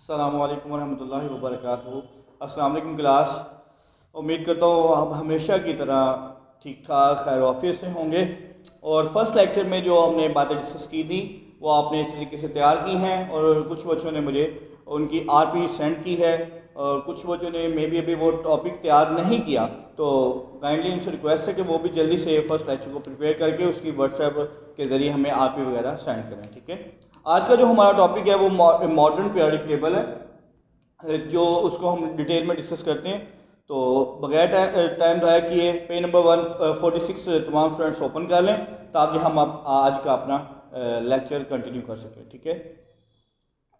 अस्सलामु अलैकुम वरहमतुल्लाहि वबरकातुहू। अस्सलाम वालेकुम क्लास। उम्मीद करता हूँ आप हमेशा की तरह ठीक ठाक खैर वाफियत से होंगे। और फर्स्ट लेक्चर में जो हमने बातें डिस्कस की थी वो आपने इस तरीके से तैयार की हैं और कुछ बच्चों ने मुझे उनकी आरपी सेंड की है और कुछ बच्चों ने मे बी अभी वो टॉपिक तैयार नहीं किया, तो काइंडली उनसे रिक्वेस्ट है कि वो भी जल्दी से फर्स्ट लेक्चर को प्रिपेयर करके उसकी व्हाट्सएप के ज़रिए हमें आरपी वगैरह सेंड करें। ठीक है, आज का जो हमारा टॉपिक है वो मॉडर्न पीरियोडिक टेबल है, जो उसको हम डिटेल में डिस्कस करते हैं। तो बगैर टाइम ज़ाया किए पेज नंबर 146 तमाम स्टूडेंट्स ओपन कर लें ताकि हम आज का अपना लेक्चर कंटिन्यू कर सकें। ठीक है,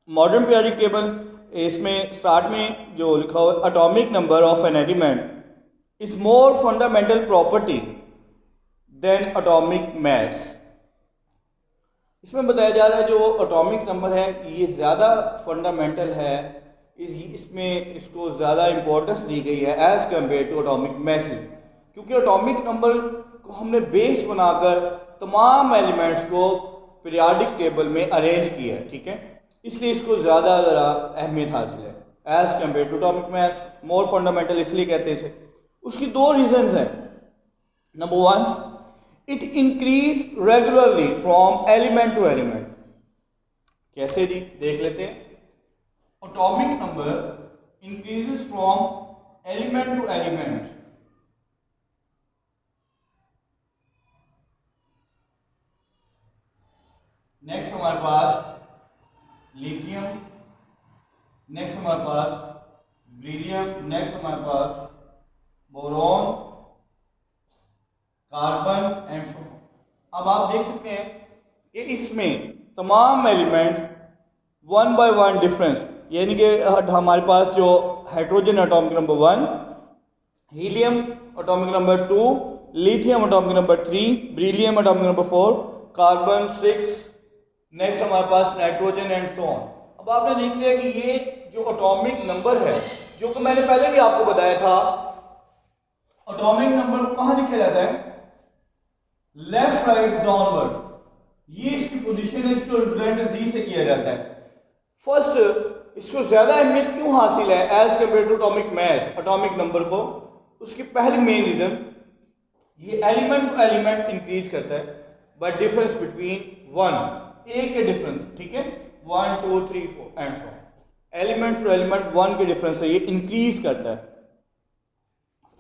मॉडर्न पीरियोडिक टेबल, इसमें स्टार्ट में जो लिखा हुआ atomic number of an element is more fundamental property than atomic mass. इसमें बताया जा रहा है जो एटॉमिक नंबर है ये ज़्यादा फंडामेंटल है, इसमें इसको ज़्यादा इंपॉर्टेंस दी गई है as compare to atomic mass, क्योंकि एटॉमिक नंबर को हमने बेस बनाकर तमाम एलिमेंट्स को पीरियोडिक टेबल में अरेंज किया है। ठीक है, इसलिए इसको ज़्यादा अहमियत हासिल है as compare to atomic mass. More fundamental इसलिए कहते हैं इसे। उसकी दो रीजंस हैं। Number one, it increase regularly from element to element. कैसे जी, देख लेते हैं। Atomic number increases from element to element. Next हमारे पास लिथियम, नेक्स्ट हमारे पास बेरिलियम, नेक्स्ट हमारे पास boron, carbon and so on. अब आप देख सकते हैं कि इसमें तमाम elements one by one difference, यानी कि हमारे पास जो hydrogen atomic number 1, helium atomic number 2, lithium atomic number 3, beryllium atomic number 4, carbon 6, next हमारे पास नाइट्रोजन एंड सो ऑन। अब आपने देख लिया कि ये जो एटॉमिक नंबर है, जो कि मैंने पहले भी आपको बताया था, एटॉमिक नंबर को कहां लिखा जाता है? Left right downward. ये इसकी पोजीशन है, इसको रिप्रेजेंट जी से किया जाता है। फर्स्ट, इसको ज्यादा अहमियत क्यों हासिल है as compare to atomic mass, atomic number को? उसकी पहली मेन रीजन, ये एलिमेंट टू एलिमेंट इंक्रीज करता है बट डिफरेंस बिटवीन वन, एक के डिफरेंस। ठीक है, 1 2 3 4 and so. Element to element one के डिफरेंस है, ये इंक्रीज करता है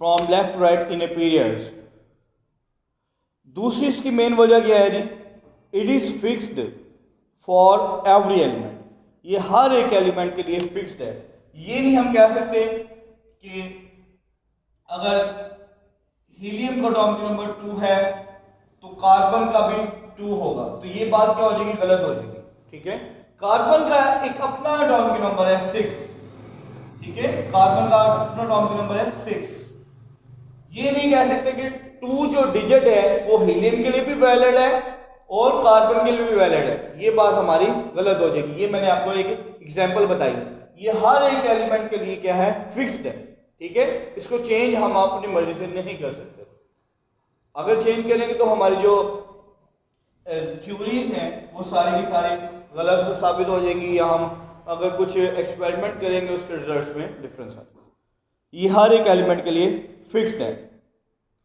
from left to right in a periods. दूसरी इसकी मेन वजह क्या है जी? It is fixed for every element. ये हर एक एलिमेंट के लिए फिक्स्ड है। ये नहीं हम कह सकते कि अगर हीलियम का एटॉमिक नंबर 2 है तो कार्बन का भी 2 होगा, तो ये बात क्या हो जाएगी? गलत हो जाएगी। ठीक है, कार्बन का एक अपना एटॉमिक नंबर है 6। ठीक है, कार्बन का अपना एटॉमिक नंबर है 6। ये नहीं कह सकते कि 2 जो डिजिट है वो हीलियम के लिए भी वैलिड है और कार्बन के लिए भी वैलिड है। ये बात हमारी गलत हो जाएगी। ये मैंने आपको एक एग्जांपल बताई। ये हर एक एलिमेंट के लिए क्या है? फिक्स्ड है। ठीक है, इसको चेंज हम अपनी मर्जी से नहीं कर सकते। अगर चेंज करेंगे तो हमारी जो थ्योरीज हैं वो सारी की सारी गलत साबित हो जाएंगी, या हम अगर कुछ एक्सपेरिमेंट करेंगे उसके रिजल्ट्स में डिफरेंस आता है। ये हर एक एलिमेंट के लिए फिक्स्ड है।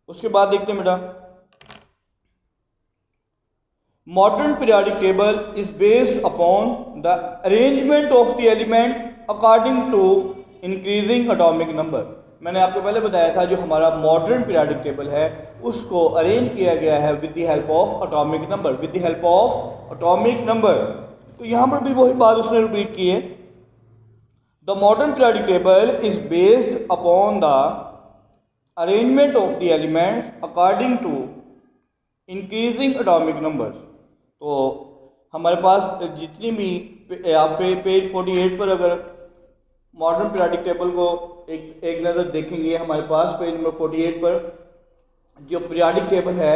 उसके बाद देखते हैं बेटा, modern periodic table is based upon the arrangement of the element according to increasing atomic number. मैंने आपको पहले बताया था जो हमारा मॉडर्न पीरियोडिक टेबल है उसको अरेंज किया गया है with the help of atomic number, with the help of atomic number. तो यहां पर भी वही बात उसने रिपीट की है। The modern periodic table is based upon the arrangement of the elements according to increasing atomic numbers. तो हमारे पास जितनी भी आप पेज 48 पर अगर मॉडर्न पीरियोडिक टेबल को एक नज़र देखेंगे, हमारे पास पेज नंबर 48 पर जो पीरियोडिक टेबल है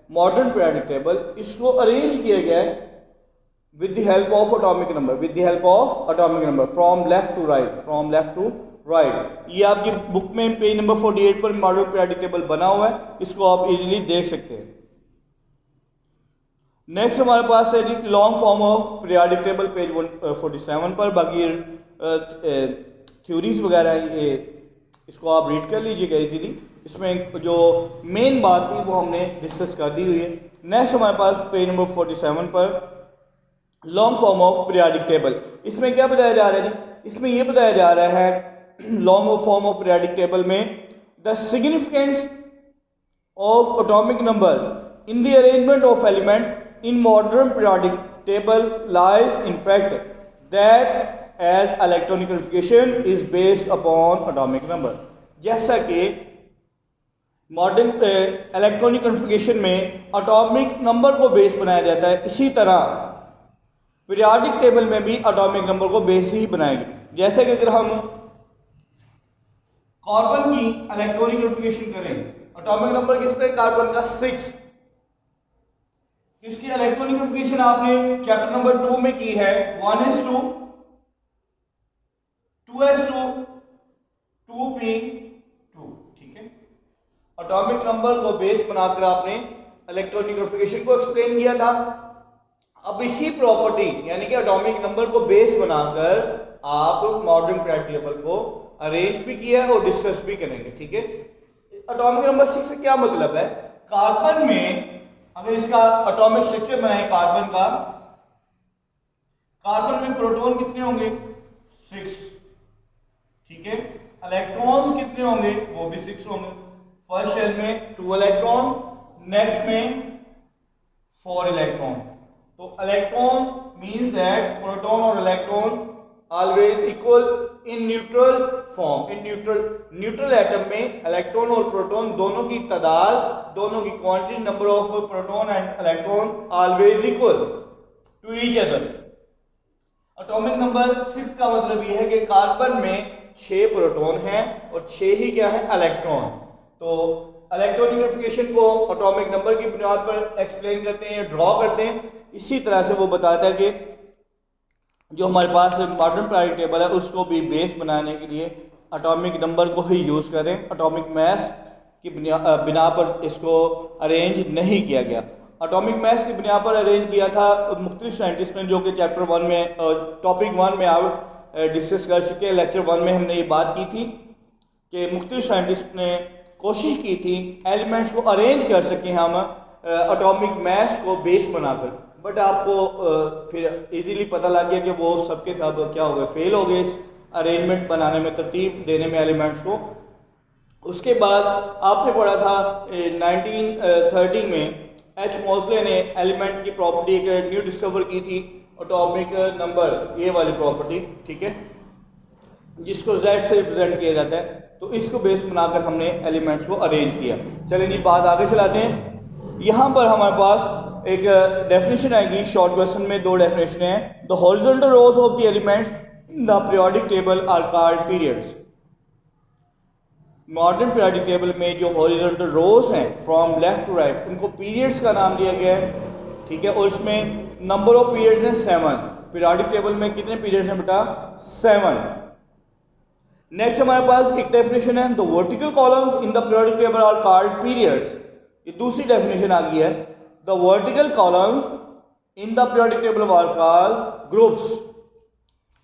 मॉडर्न पीरियोडिक टेबल, इसको अरेंज किया गया है with the help of atomic number, with the help of atomic number from left to right, from left to right. ये आपकी बुक में पेज नंबर 48 पर मॉडर्न पीरियोडिक टेबल बना हुआ है, इसको आप इजीली देख सकते हैं। नेक्स्ट हमारे पास है जी long form of periodic table page 147 पर। बाकी थ्योरीज वगैरह ये इसको आप रीड कर लीजिएगा इजीली। इसमें जो मेन बात थी वो हमने डिस्कस कर दी हुई है। नेक्स्ट हमारे पास पेज नंबर 47 पर long form of periodic table. इसमें क्या बताया जा रहा है जी? इसमें ये बताया जा रहा है long form of periodic table में the significance of atomic number in the arrangement of element in modern periodic table lies in fact that as electronic configuration is based upon atomic number। जैसा कि modern electronic configuration में atomic number को base बनाया जाता है, इसी तरह periodic table में भी एटॉमिक नंबर को बेस ही बनाएंगे। जैसे कि अगर हम कार्बन की इलेक्ट्रॉनिक कन्फिगरेशन करें, एटॉमिक नंबर किसका है? कार्बन का 6। इसकी इलेक्ट्रॉनिक कन्फिगरेशन आपने चैप्टर नंबर 2 में की है 1s2 2s2 2p2। ठीक है, एटॉमिक नंबर को बेस बनाकर आपने इलेक्ट्रॉनिक कन्फिगरेशन को एक्सप्लेन किया था। अब इसी प्रॉपर्टी यानी कि एटॉमिक नंबर को बेस बनाकर आप मॉडर्न पीरियोडिक टेबल को अरेंज भी किया है और डिस्कस भी करेंगे। ठीक है, एटॉमिक नंबर 6 से क्या मतलब है? कार्बन में अगर इसका एटॉमिक स्ट्रक्चर बनाए कार्बन का, कार्बन में प्रोटॉन कितने होंगे? 6। ठीक है, इलेक्ट्रॉन्स कितने होंगे? वो भी 6 होंगे। फर्स्ट शेल में 2 इलेक्ट्रॉन, नेक्स्ट में 4 इलेक्ट्रॉन। तो इलेक्ट्रॉन मींस दैट प्रोटॉन और electron always equal in neutral form. In neutral atom में इलेक्ट्रॉन और प्रोटॉन दोनों की तादाद, दोनों की quantity, number of proton and electron always equal to each other. Atomic number 6 का मतलब यह है कि कार्बन में 6 प्रोटॉन हैं और 6 ही क्या है? इलेक्ट्रॉन। तो इलेक्ट्रॉनिक कन्फिगरेशन को एटॉमिक नंबर की बुनियाद पर एक्सप्लेन करते हैं, ड्रॉ करते हैं। इसी तरह से वो बताता है कि जो हमारे पास मॉडर्न पीरियोडिक टेबल है उसको भी बेस बनाने के लिए एटॉमिक नंबर को ही यूज करें। एटॉमिक मास की बिना पर इसको अरेंज नहीं किया गया। एटॉमिक मास की बिना पर अरेंज किया था मुख्तलिफ साइंटिस्ट ने, जो कि चैप्टर 1 में टॉपिक 1 में आप डिस्कस कर चुके हैं। लेक्चर 1 में हमने ये बात की थी कि मुख्तलिफ साइंटिस्ट ने कोशिश की थी एलिमेंट्स को अरेंज कर सकें हम एटॉमिक मास को बेस बनाकर, बट आपको फिर इजीली पता लग गया कि वो सबके सब क्या हो गए? फेल हो गए इस अरेंजमेंट बनाने में, तरतीब देने में एलिमेंट्स को। उसके बाद आपने पढ़ा था 1930 में एच मोसले ने एलिमेंट की प्रॉपर्टी एक न्यू डिस्कवर की थी, एटॉमिक नंबर, ये वाली प्रॉपर्टी। ठीक है, जिसको Z से रिप्रेजेंट किया जाता है। तो इसको बेस बनाकर हमने एलिमेंट्स को अरेंज किया। चलिए जी बात आगे चलाते हैं। यहाँ पर हमारे पास एक डेफिनेशन आएगी शॉर्ट क्वेश्चन में, 2 डेफिनेशन हैं। The horizontal rows of the elements in the periodic table are called periods. Modern periodic table में जो हॉरिजॉन्टल रोज हैं फ्रॉम लेफ्ट टू राइट, उनको पीरियड्स का नाम दिया गया है। ठीक है, और इसमें नंबर ऑफ पीरियड्स हैं 7। पीरियोडिक टेबल में कितने पीरियड्स हैं बेटा? 7। नेक्स्ट हमारे पास एक डेफिनेशन है, the vertical columns in the periodic table are called periods. ये दूसरी डेफिनेशन आ गई है, the vertical columns in the periodic table are called groups.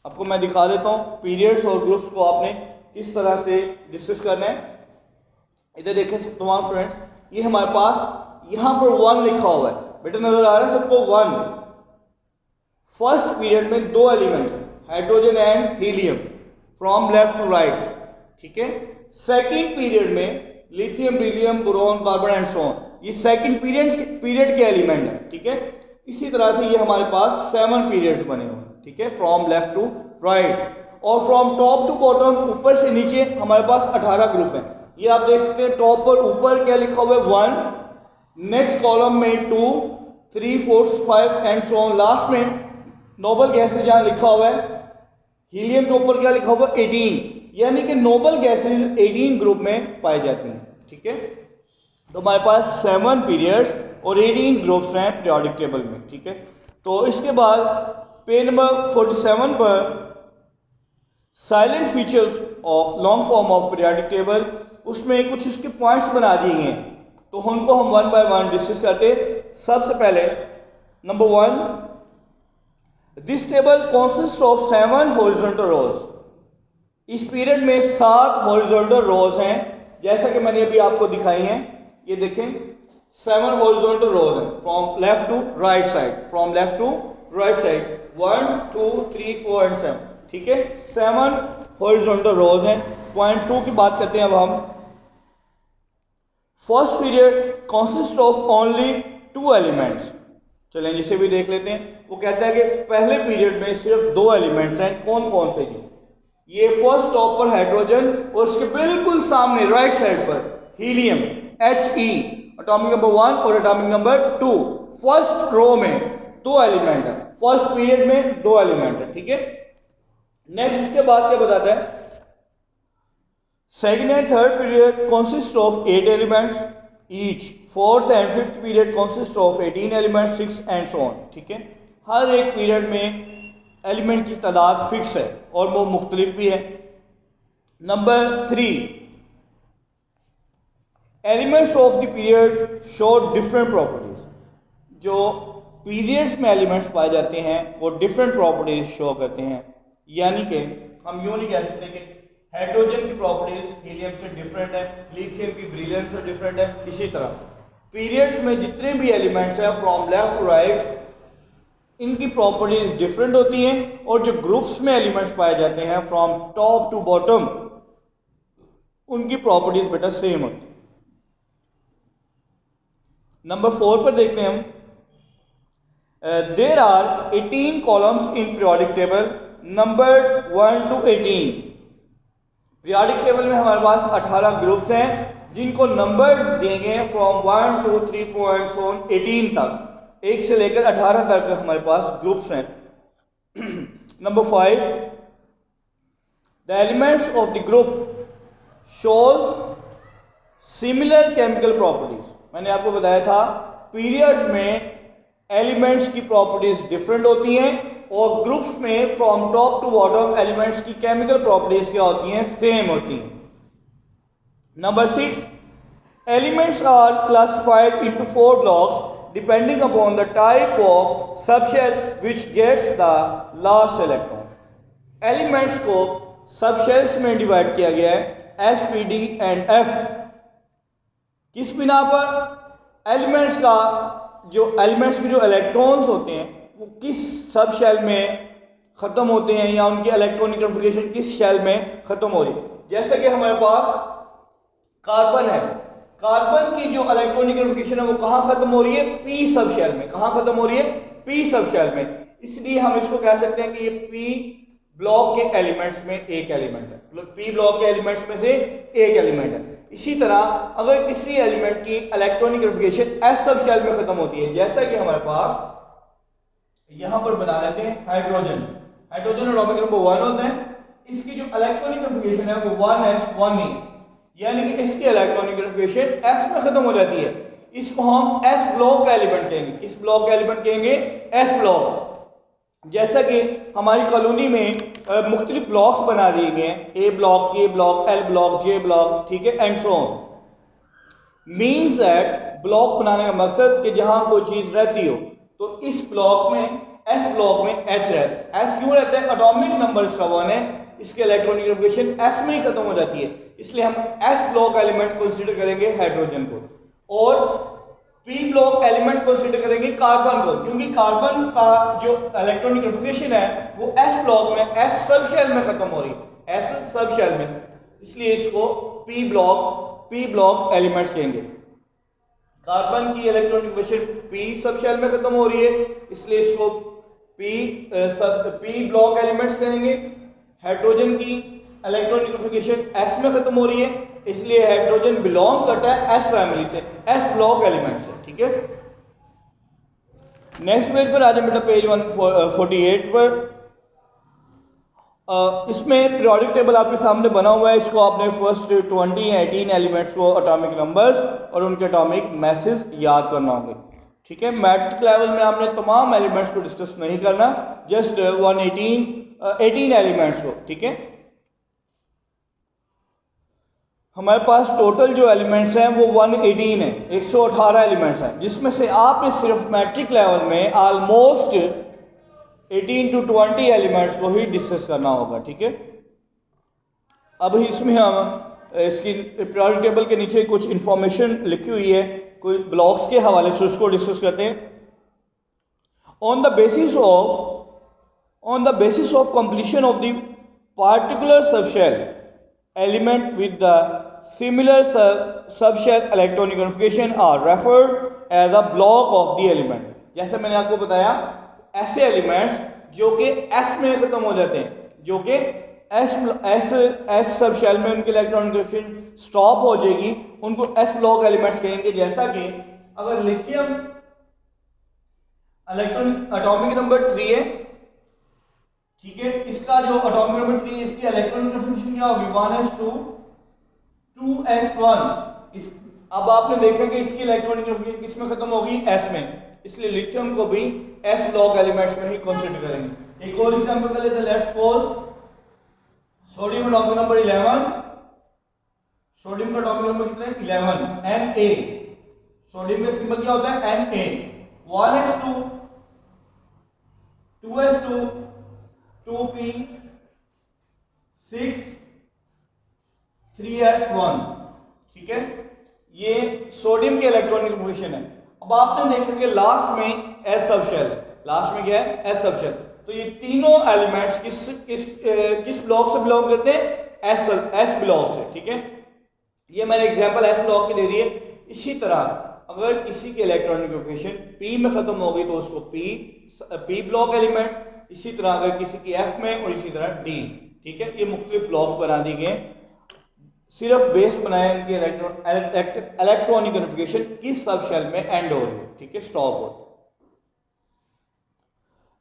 आपको मैं दिखा देता हूँ पीरियड्स और ग्रुप्स को आपने किस तरह से डिस्कस करना है। इधर देखें तमाम फ्रेंड्स, ये हमारे पास यहाँ पर 1 लिखा हुआ है बेटा, नजर आ रहा है सबको? 1। फर्स्ट पीरियड में 2 एलिमेंट्स हैं, hydrogen and helium, from left to right. ठीक है, सेकेंड पीरियड में lithium, beryllium, boron, carbon and so on. ये सेकंड पीरियड के एलिमेंट है। ठीक है, इसी तरह से ये हमारे पास 7 पीरियड्स बने हुए हैं। ठीक है, फ्रॉम लेफ्ट टू राइट। और फ्रॉम टॉप टू बॉटम, ऊपर से नीचे हमारे पास 18 ग्रुप हैं। ये आप देख सकते हैं, टॉप पर ऊपर क्या लिखा हुआ है? 1, नेक्स्ट कॉलम में 2, 3, 4, 5 एंड सो ऑन। लास्ट में नोबल गैसेज जहां लिखा हुआ है, हीलियम के ऊपर क्या लिखा हुआ है? 18, यानी कि नोबल गैसेज 18 ग्रुप में पाई जाती हैं। ठीक है, तो हमारे पास 7 पीरियड्स और 18 ग्रुप्स हैं पीरियोडिक टेबल में। ठीक है, तो इसके बाद पेज नंबर 47 पर salient features of long form of periodic table, उसमें कुछ इसके पॉइंट्स बना दिए हैं, तो उनको हम 1 बाय 1 डिस्कस करते। सबसे पहले number 1, this table consist of 7 horizontal rows. इस पीरियड में 7 हॉरिजॉन्टल रोज हैं, जैसा कि मैंने अभी आपको दिखाई हैं। ये देखें 7 हॉरिजॉन्टल रोज हैं from left to right side, from left to right side 1 2 3 4 and 7। ठीक है, 7 हॉरिजॉन्टल रोज हैं। पॉइंट 2 की बात करते हैं अब हम। First period consist of only 2 elements. चलें जिसे भी देख लेते हैं। वो कहता है कि पहले पीरियड में सिर्फ 2 एलिमेंट्स हैं। कौन कौन से जी? ये फर्स्ट टॉप पर हाइड्रोजन और उसके बिल्कुल सामने राइट साइड पर हीलियम He, एटॉमिक नंबर 1 और एटॉमिक नंबर 2। फर्स्ट रो में 2 एलिमेंट है, फर्स्ट पीरियड में 2 एलिमेंट है। ठीक है, नेक्स्ट इसके बाद क्या बताता है? Second and third period consist of 8 elements each. Fourth and fifth period consist of 18 elements 6 and so on. ठीक है, हर एक पीरियड में एलिमेंट की तादाद फिक्स है और वो मुख्तलिफ भी है। Number 3, elements of the period show different properties. जो पीरियड्स में एलिमेंट्स पाए जाते हैं वो डिफरेंट प्रॉपर्टीज शो करते हैं। यानी कि हम यूं नहीं कह सकते कि हाइड्रोजन की प्रॉपर्टीज हीलियम से डिफरेंट है, लिथियम की ब्रिलियम से डिफरेंट है। इसी तरह पीरियड्स में जितने भी एलिमेंट्स हैं फ्रॉम लेफ्ट टू राइट, इनकी प्रॉपर्टीज डिफरेंट होती हैं। और जो ग्रुप्स में एलिमेंट्स पाए जाते हैं फ्रॉम टॉप टू बॉटम, उनकी प्रॉपर्टीज बेटा सेम होती है। नंबर 4 पर देखते हैं हम। There are 18 columns in periodic table number 1 to 18। Periodic table में हमारे पास 18 ग्रुप्स हैं जिनको नंबर देंगे फ्रॉम 1 2 3 4 एंड सो ऑन 18 तक। 1 से लेकर 18 तक हमारे पास ग्रुप्स हैं। Number 5, the elements of the group shows similar chemical properties. मैंने आपको बताया था पीरियड्स में एलिमेंट्स की प्रॉपर्टीज डिफरेंट होती हैं और ग्रुप्स में from top to bottom elements की केमिकल प्रॉपर्टीज क्या होती हैं? सेम होती हैं। Number 6, elements are classified into 4 blocks depending upon the type of subshell which gets the last electron। Elements को सबशेल्स में डिवाइड किया गया है S, P, D and F। किस बिना पर? एलिमेंट्स में जो इलेक्ट्रॉन्स होते हैं वो किस सब शेल में खत्म होते हैं या उनकी इलेक्ट्रॉनिक कन्फिगरेशन किस शेल में खत्म हो रही है। जैसे कि हमारे पास कार्बन है, कार्बन की जो इलेक्ट्रॉनिक कन्फिगरेशन है वो कहां खत्म हो रही है? पी सब शेल में। कहां खत्म हो रही है? पी सब शेल में। इसलिए हम इसको कह सकते हैं कि ये पी ब्लॉक के एलिमेंट्स में एक एलिमेंट है, पी ब्लॉक के एलिमेंट्स में से एक एलिमेंट है। इसी तरह अगर किसी एलिमेंट की electronic configuration S subshell में खत्म होती है, जैसा कि हमारे पास यहां पर बना लेते हैं हाइड्रोजन। हाइड्रोजन एटॉमिक नंबर 1 होता है, इसकी जो इलेक्ट्रॉनिक कन्फिगरेशन है वो 1s1e, यानी कि इसकी इलेक्ट्रॉनिक कन्फिगरेशन s में खत्म हो जाती है। इसको हम s ब्लॉक का एलिमेंट कहेंगे। किस ब्लॉक का एलिमेंट कहेंगे? s block. जैसा कि हमारी कॉलोनी में मुख्तलिफ ब्लॉक्स बना दिए गए हैं, ए ब्लॉक, के ब्लॉक, एल ब्लॉक, जे ब्लॉक, ठीक है, and so on. Means that block बनाने का मकसद कि जहां कोई चीज रहती हो तो इस ब्लॉक में, एस ब्लॉक में एच रहता है। एस क्यों रहता है? एटॉमिक नंबर इसका 1 है, इसके इलेक्ट्रॉनिक कन्फिगरेशन एस में ही खत्म हो जाती है, इसलिए हम एस ब्लॉक एलिमेंट कंसीडर करेंगे हाइड्रोजन को, और पी ब्लॉक एलिमेंट कंसीडर करेंगे कार्बन को, क्योंकि कार्बन का जो इलेक्ट्रॉनिक कन्फिगरेशन है वो एस ब्लॉक में, एस सब शेल में खत्म हो रही है, एस सब शेल में, इसलिए इसको पी ब्लॉक एलिमेंट्स कहेंगे। कार्बन की electronic configuration P subshell में खत्म हो रही है, इसलिए इसको पी ब्लॉक एलिमेंट्स कहेंगे। हाइड्रोजन की इलेक्ट्रॉनिक कन्फिगरेशन एस में खत्म हो रही है, इसलिए हाइड्रोजन बिलोंग करता है एस फैमिली से, एस ब्लॉक एलिमेंट से, ठीक है। नेक्स्ट पेज पर आ जाए बेटा, पेज 148 पर। इसमें पीरियोडिक टेबल आपके सामने बना हुआ है, इसको आपने फर्स्ट 20 या 18 एलिमेंट्स को एटॉमिक नंबर्स और उनके एटॉमिक मैसेज याद करना होंगे, ठीक है। मैट्रिक लेवल में आपने तमाम एलिमेंट्स को डिस्कस नहीं करना, जस्ट 18 एलिमेंट्स को, ठीक है। हमारे पास टोटल जो एलिमेंट्स हैं वो 118 है, 118 एलिमेंट्स हैं, जिसमें से आपने सिर्फ मैट्रिक लेवल में ऑलमोस्ट 18 to 20 एलिमेंट्स को ही डिस्कस करना होगा, ठीक है। अब इसमें हम इसकी पीरियोडिक टेबल के नीचे कुछ इंफॉर्मेशन लिखी हुई है, कुछ ब्लॉक्स के हवाले से उसको डिस्कस करते हैं। On the basis of completion of the particular subshell element with the similar subshell electronic configuration are referred as a block of the element. जैसे मैंने आपको बताया, ऐसे एलिमेंट्स जो कि एस में खत्म हो जाते हैं, जो कि एस सब शेल में उनकी इलेक्ट्रॉनिक कॉन्फ़िगरेशन स्टॉप हो जाएगी, उनको एस ब्लॉक एलिमेंट्स कहेंगे। जैसा कि अगर लिथियम एटॉमिक नंबर 3 है, ठीक है, इसका जो एटॉमिक नंबर 3 है, इसकी इलेक्ट्रॉनिक कॉन्फ़िगरेशन क्या होगी, 1s2 2s1। अब आपने देखा कि इसकी इलेक्ट्रॉनिक कॉन्फ़िगरेशन किस में खत्म होगी, एस में, इसलिए लिथियम को भी एस ब्लॉक एलिमेंट्स में ही कंसीडर करेंगे। एक और एग्जांपल कर लेते हैं, let's suppose sodium atomic number 11, sodium का एटॉमिक नंबर कितना है, 11, Na। सोडियम का सिंबल क्या होता है, Na। 1s2 2s2 2p6 3s1, ठीक है, ये सोडियम के इलेक्ट्रॉनिक कॉन्फ़िगरेशन है। अब आपने देखा कि लास्ट में एस सबशेल है, लास्ट में क्या है, एस सबशेल। तो ये तीनों एलिमेंट्स किस ब्लॉक से बिलोंग करते हैं, एस ब्लॉक से, ठीक है। ये मैंने एग्जांपल एस ब्लॉक की दे दी है। इसी तरह अगर किसी के इलेक्ट्रॉनिक कॉन्फ़िगरेशन पी में खत्म हो गई तो उसको पी ब्लॉक एलिमेंट, इसी तरह अगर किसी की एफ में, और इसी तरह डी, ठीक है। ये मुख्तलिफ ब्लॉक्स बना दिए गए, सिर्फ बेस बनाए इनकी इलेक्ट्रॉनिक कॉन्फ़िगरेशन किस सब शेल में एंड हो रही है, ठीक है, स्टॉप हो।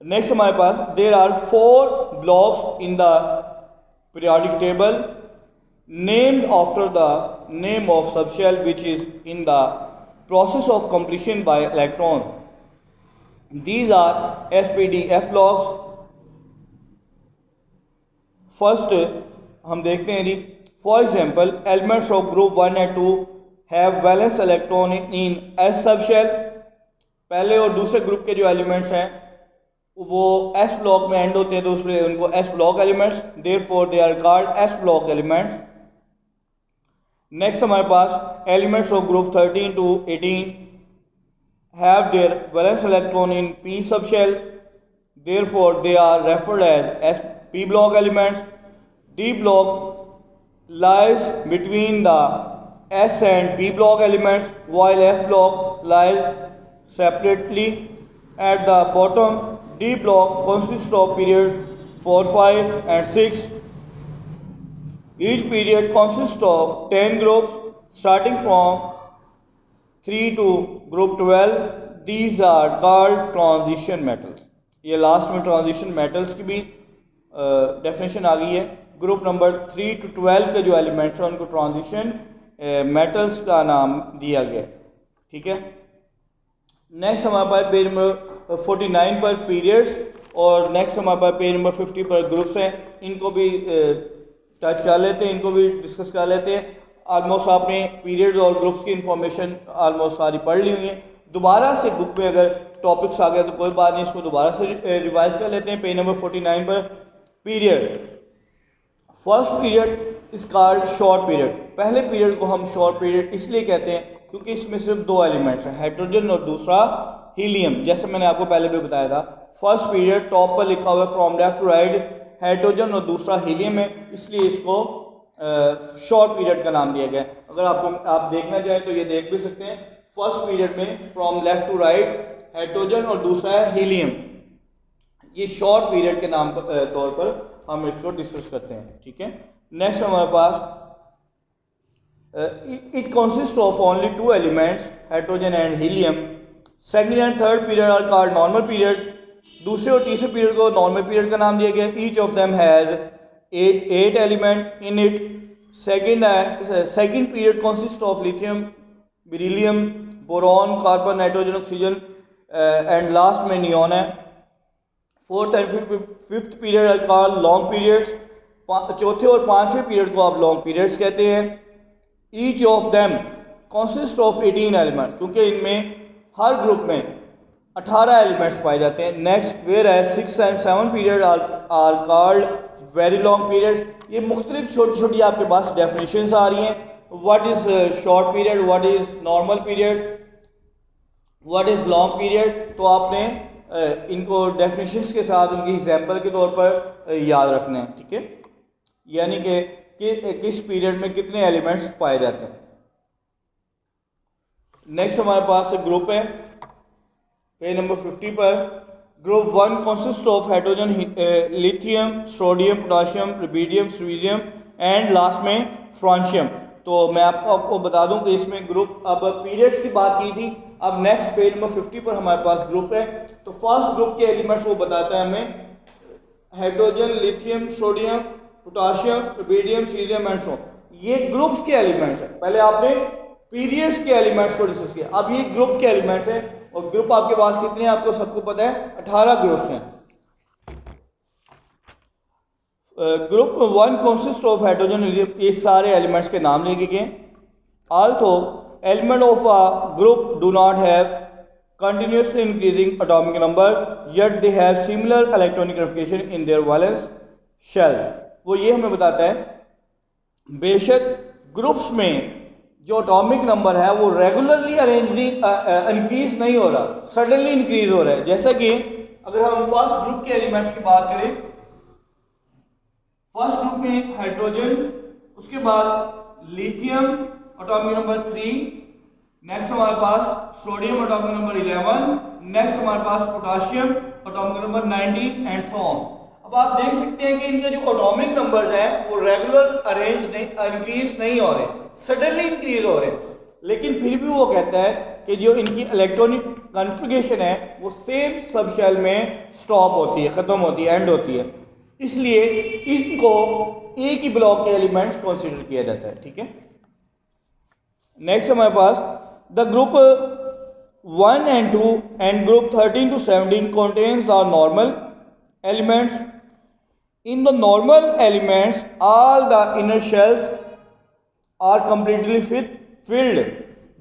नेक्स्ट हमारे पास there are 4 blocks in the periodic table named after the name of subshell which is in the process of completion by electron. These are SPDF blocks. First हम देखते हैं जी, for example elements of group 1 and 2 have valence electron in s subshell. पहले और दूसरे group के जो elements हैं वो एस ब्लॉक में एंड होते हैं, तो उसमें उनको s block elements, therefore they are called s block elements. Next हमारे पास elements of group 13 to 18 have their valence electron in p subshell, therefore they are referred as s p block elements. D block lies between the S and P block elements, while F block lies separately at the bottom. D block consists of period 4, 5 and 6. Each period consists of 10 groups starting from 3 to group 12. These are called transition metals. ये last में transition metals की भी definition आ गई है। Group number 3 to 12 के जो elements हैं उनको ट्रांजिशन मेटल्स का नाम दिया गया, ठीक है। नेक्स्ट हमारे पास पेज नंबर 49 पर पीरियड्स, और नेक्स्ट हमारे पास पेज नंबर 50 पर ग्रुप्स हैं। इनको भी टच कर लेते हैं, इनको भी डिस्कस कर लेते हैं। ऑलमोस्ट आपने पीरियड्स और ग्रुप्स की इंफॉर्मेशन ऑलमोस्ट सारी पढ़ ली हुई है। दोबारा से बुक में अगर टॉपिक्स आ गए तो कोई बात नहीं, इसको दोबारा से रिवाइज कर लेते हैं। पेज नंबर 49 पर period. First period is called short period. पहले पीरियड को हम शॉर्ट पीरियड इसलिए कहते हैं क्योंकि इसमें सिर्फ 2 एलिमेंट्स हैं, हाइड्रोजन और दूसरा हीलियम। जैसे मैंने आपको पहले भी बताया था, फर्स्ट पीरियड टॉप पर लिखा हुआ है from left to right, hydrogen और दूसरा हीलियम है, इसलिए इसको शॉर्ट पीरियड का नाम दिया गया। अगर आप देखना चाहें तो ये देख भी सकते हैं, फर्स्ट पीरियड में from left to right hydrogen और दूसरा है हीलियम। ये शॉर्ट पीरियड के नाम तौर पर हम इसको डिस्कस करते हैं, ठीक है। नेक्स्ट हमारे पास it consist of only 2 elements, hydrogen and helium. Second and third period are called normal period. दूसरे और तीसरे पीरियड को नॉर्मल पीरियड का नाम दिया गया। Each of them has 8 element in it. Second period consist of lithium, beryllium, boron, carbon, nitrogen, oxygen and last में neon है। Fourth and fifth period are called long periods. चौथे और पांचवें पीरियड को आप लॉन्ग पीरियड्स कहते हैं। Each of them consist of 18 element, क्योंकि इनमें हर ग्रुप में 18 एलिमेंट्स पाए जाते हैं। नेक्स्ट वेयर है 6 and 7 period are called very long period. ये मुख्तलिफ छोटी छोटी आपके पास डेफिनेशंस आ रही हैं। What is short period, what is normal period, what is long period. तो आपने इनको डेफिनेशंस के साथ उनकी एग्जाम्पल के तौर पर याद रखना है, ठीक है। यानी कि किस पीरियड में कितने एलिमेंट्स पाए जाते हैं। नेक्स्ट हमारे पास ग्रुप है पेज नंबर 50 पर। Group 1 consist of hydrogen, lithium, sodium, potassium, rubidium, strontium and last में फ्रांशियम। तो मैं आपको बता दूं कि इसमें ग्रुप, अब पीरियड्स की बात की थी, अब नेक्स्ट पेज नंबर 50 पर हमारे पास ग्रुप है। तो फर्स्ट ग्रुप के एलिमेंट्स वो बताता है हमें hydrogen, lithium, sodium, potassium, rubidium, cerium and so. ये ग्रुप्स के एलिमेंट्स है। पहले आपने पीरियड्स के एलिमेंट्स को डिस्कस किया, अब ये ग्रुप के एलिमेंट्स हैं। और ग्रुप आपके पास कितने हैं आपको सबको पता है, 18 ग्रुप्स हैं। ग्रुप 1 कंसिस्ट ऑफ हाइड्रोजन, ये सारे एलिमेंट्स के नाम लिखे गए। Also element of a group do not have continuously increasing atomic numbers yet they have similar electronic configuration in their valence shell। वो ये हमें बताता है बेशक ग्रुप्स में जो एटॉमिक नंबर है वो रेगुलरली अरेंज नहीं, इंक्रीज नहीं हो रहा, सडनली इंक्रीज हो रहा है। जैसा कि अगर हम फर्स्ट ग्रुप के एलिमेंट्स की बात करें, फर्स्ट ग्रुप में हाइड्रोजन, उसके बाद लिथियम एटॉमिक नंबर 3, नेक्स्ट हमारे पास सोडियम एटॉमिक नंबर 11, नेक्स्ट हमारे पास potassium atomic number 19 and so on. अब आप देख सकते हैं कि इनके जो एटॉमिक नंबर्स हैं वो रेगुलर अरेंज नहीं, इंक्रीज नहीं हो रहे, सडनली इंक्रीज हो रहे। लेकिन फिर भी वो कहता है कि जो इनकी इलेक्ट्रॉनिक कॉन्फ़िगरेशन है वो सेम सब शेल में स्टॉप होती है, खत्म होती है, एंड होती है। इसलिए इसको एक ही ब्लॉक के एलिमेंट्स कंसीडर किया जाता है, ठीक है। नेक्स्ट हमारे पास the group 1 and 2 and group 13 to 17 contains the normal elements। In the normal elements all the inner shells are completely filled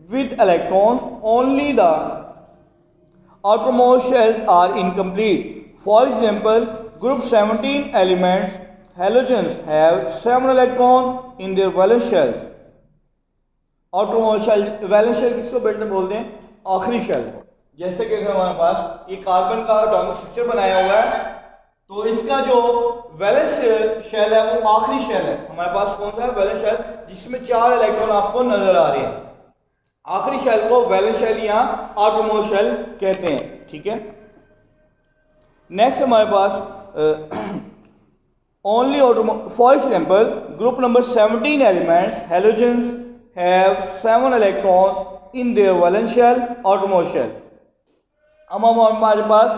with electrons, only the outermost shells are incomplete। For example, group 17 elements halogens have 7 electrons in their valence shells। Outermost shell, valence shell किसको बोलते हैं, आखिरी shell को। जैसे कि हमारे पास ये carbon का एटॉमिक स्ट्रक्चर बनाया हुआ है, तो इसका जो वैलेंस शेल है वो आखिरी शेल है। हमारे पास कौन सा है, वैलेंस शेल, जिसमें 4 इलेक्ट्रॉन आपको नजर आ रहे हैं। आखिरी शेल को वैलेंस शेल या आउटरमोस्ट शेल कहते हैं, ठीक है। नेक्स्ट हमारे पास only outermost, for example group number 17 elements halogens have 7 electron in their valence shell, outermost shell। अब हम हमारे पास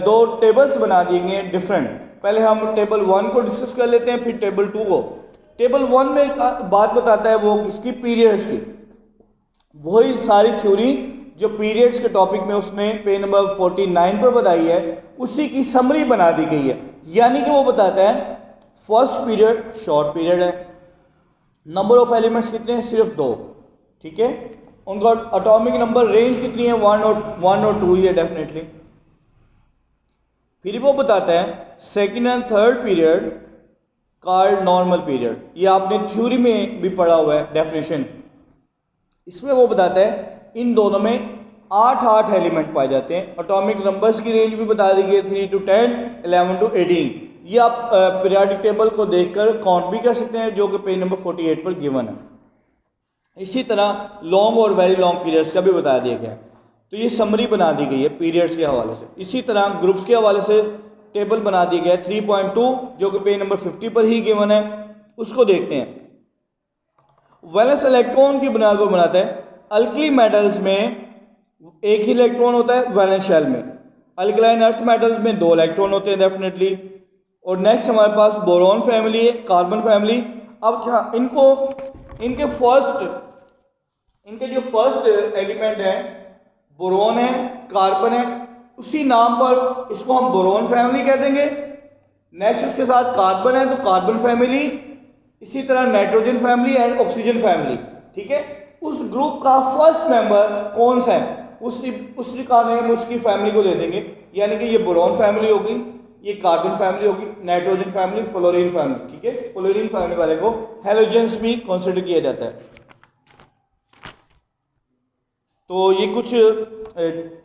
दो टेबल्स बना दिए गए डिफरेंट। पहले हम टेबल 1 को डिस्कस कर लेते हैं, फिर टेबल 2 को। टेबल 1 में एक बात बताता है वो किसकी, पीरियड्स की। वही सारी थ्योरी जो पीरियड्स के टॉपिक में उसने पेज नंबर 49 पर बताई है, उसी की समरी बना दी गई है। यानी कि वो बताता है फर्स्ट पीरियड शॉर्ट पीरियड है, नंबर ऑफ एलिमेंट्स कितने हैं, सिर्फ 2, ठीक है। उनका एटॉमिक नंबर रेंज कितनी है, 1 और 2 ही है डेफिनेटली। फिर वो बताता है second and third period called normal period. ये आपने थ्योरी में भी पढ़ा हुआ है डेफिनेशन। इसमें वो बताता है इन दोनों में 8 एलिमेंट पाए जाते हैं। एटॉमिक नंबर्स की रेंज भी बता दी गई, 3 to 10, 11 to 18। ये आप पीरियोडिक टेबल को देखकर काउंट भी कर सकते हैं, जो कि पेज नंबर 48 पर गिवन है। इसी तरह लॉन्ग और वेरी लॉन्ग पीरियड्स का भी बता दिया गया है। तो ये समरी बना दी गई है पीरियड्स के हवाले से। इसी तरह ग्रुप्स के हवाले से टेबल बना दी गया है 3.2, जो कि पेज नंबर 50 पर ही गिवन है। उसको देखते हैं। वैलेंस इलेक्ट्रॉन की बुनियाद पर बनाता है। अल्कली मेटल्स में एक ही इलेक्ट्रॉन होता है वैलेंस शेल में। अल्कलाइन अर्थ मेटल्स में 2 इलेक्ट्रॉन होते हैं डेफिनेटली। और नेक्स्ट हमारे पास बोरॉन फैमिली है, कार्बन फैमिली। अब इनके जो फर्स्ट एलिमेंट है बोरॉन है, कार्बन है, उसी नाम पर इसको हम बोरॉन फैमिली कह देंगे। नेक्स्ट उसके साथ कार्बन है तो कार्बन फैमिली, इसी तरह nitrogen family and oxygen family, ठीक है। उस ग्रुप का फर्स्ट मेंबर कौन सा है उसी का नेम उसकी फैमिली को दे देंगे, यानी कि ये बोरॉन फैमिली होगी, ये कार्बन फैमिली होगी, नाइट्रोजन फैमिली, फ्लोरीन फैमिली। ठीक है, फ्लोरीन फैमिली वाले को हैलोजेंस भी कंसिडर किया जाता है। तो ये कुछ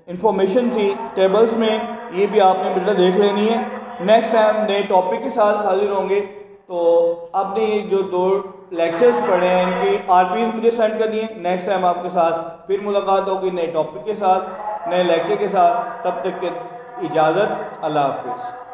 इंफॉर्मेशन थी टेबल्स में, ये भी आपने बेटा देख लेनी है। नेक्स्ट टाइम नए टॉपिक के साथ हाजिर होंगे। तो आपने ये जो 2 लेक्चर्स पढ़े हैं इनकी आरपीज मुझे सेंड करनी है। नेक्स्ट टाइम आपके साथ फिर मुलाकात होगी नए टॉपिक के साथ, नए लेक्चर के साथ। तब तक के इजाज़त, अल्लाह हाफिज़।